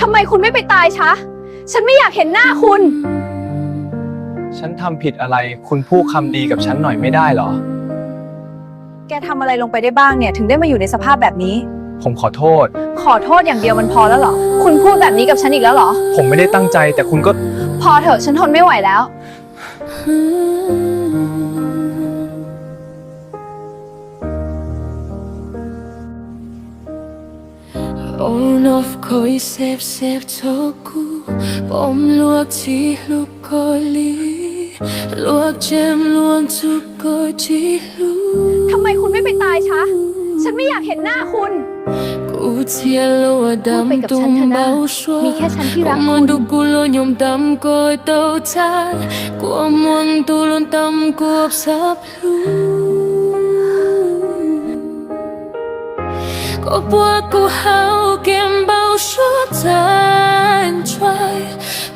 ทำไมคุณไม่ไปตายชะฉันไม่อยากเห็นหน้าคุณฉันทำผิดอะไรคุณพูดคำดีกับฉันหน่อยไม่ได้เหรอแกทำอะไรลงไปได้บ้างเนี่ยถึงได้มาอยู่ในสภาพแบบนี้ผมขอโทษขอโทษอย่างเดียวมันพอแล้วเหรอคุณพูดแบบนี้กับฉันอีกแล้วเหรอผมไม่ได้ตั้งใจแต่คุณก็พอเถอะฉันทนไม่ไหวแล้วโอ้นอฟคอยเซฟโชกูปมลวกชีลูกคอยลีลวกเจมลวกทุกคอยชีลูทำไมคุณไม่ไปตายชะฉันไม่อยากเห็นหน้าคุณกูเทียโลดำตุ้มเบาชัวมีแค่ฉันที่รักคุณดูกูลยมดำก็เต้าชากูมันตุลนดำกูสับลูก็บัวกูเฮาเก็บเบาชัวใจช่วย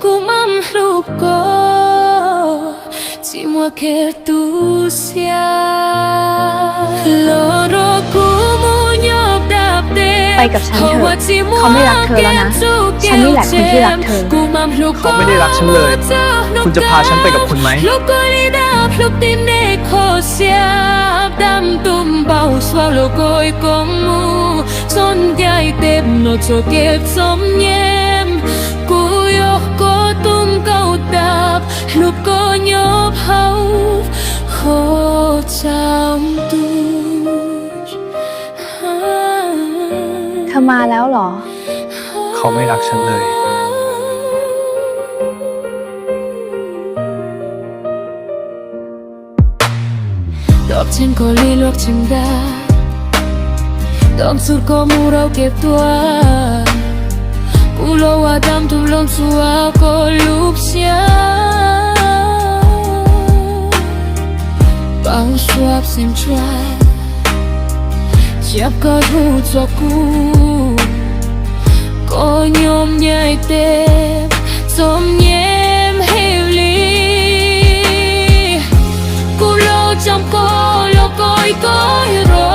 กูมั่มลูกก็ที่มัวแค่ตูเสียโลโรกูมุยอบดับเดไปกับฉันเถอะเขาไม่รักเธอแล้วนะฉันนี่แหละคนที่รักเธอเขาไม่ได้รักฉันเลยคุณจะพาฉันไปกับคุณไหมSon dai tep no cho kep som nhem Ku yo ko tum kau tap Lup ko nyop hau Ho cham tu เธอมาแล้วเหรอเขาไม่รักฉันเลยดอกฉันก็ลีลวกฉันได้ต้องสุดก็มูเราเก็บตัวกูรอว่าดำทุกลมสัวก็ลุกเสียบางสวบเส้นทรายเจ็บก็รู้ตัวกูก็ยอมใหญ่เต็มสมเย็มเฮลีกูรอจำก็รอก็อีกรอ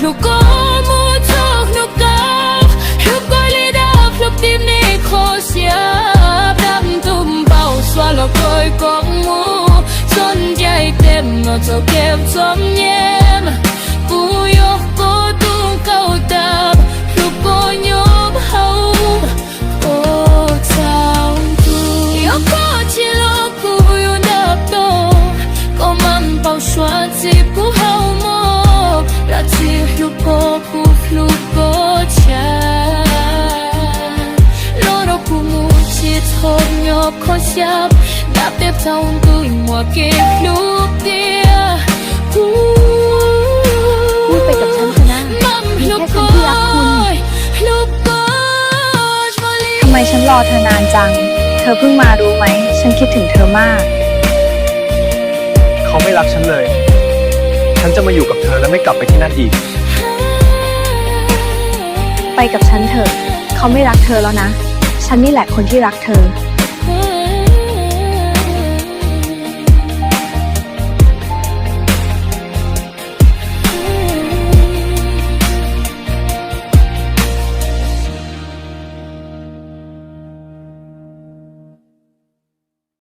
ลูกก็มูทอกลูกก็ลูกก็ลีดาพลุกทีมนี้ขอเสียดำตุ่มเบาสวาลกอยกองมูจนใหญ่เต็มนอเจ้าเก็บจอมเย็มกูยกก็ตุ้งเก้าดับลูกก็ยกเฮาโอ้เจ้าตูยกก็ที่โลกกูอยู่นับโตก็มันเบาสวาจีบกูเฮาโมรักที่ลูกก็กูลูกก็ชาโลดกูมูที่ทนยอบขอชับดับเด็บเท่าตุยมัวเก็บลูกเดียพูดไปกับฉันเถอะนะมีแค่ฉันที่รักคุณทำไมฉันรอเธอนานจังเธอเพิ่งมารู้ไหมฉันคิดถึงเธอมากเขาไม่รักฉันเลยฉันจะมาอยู่กับเธอและไม่กลับไปที่นั่นอีกไปกับฉันเถอะเขาไม่รักเธอแล้วนะฉันนี่แหละคนที่รักเธอ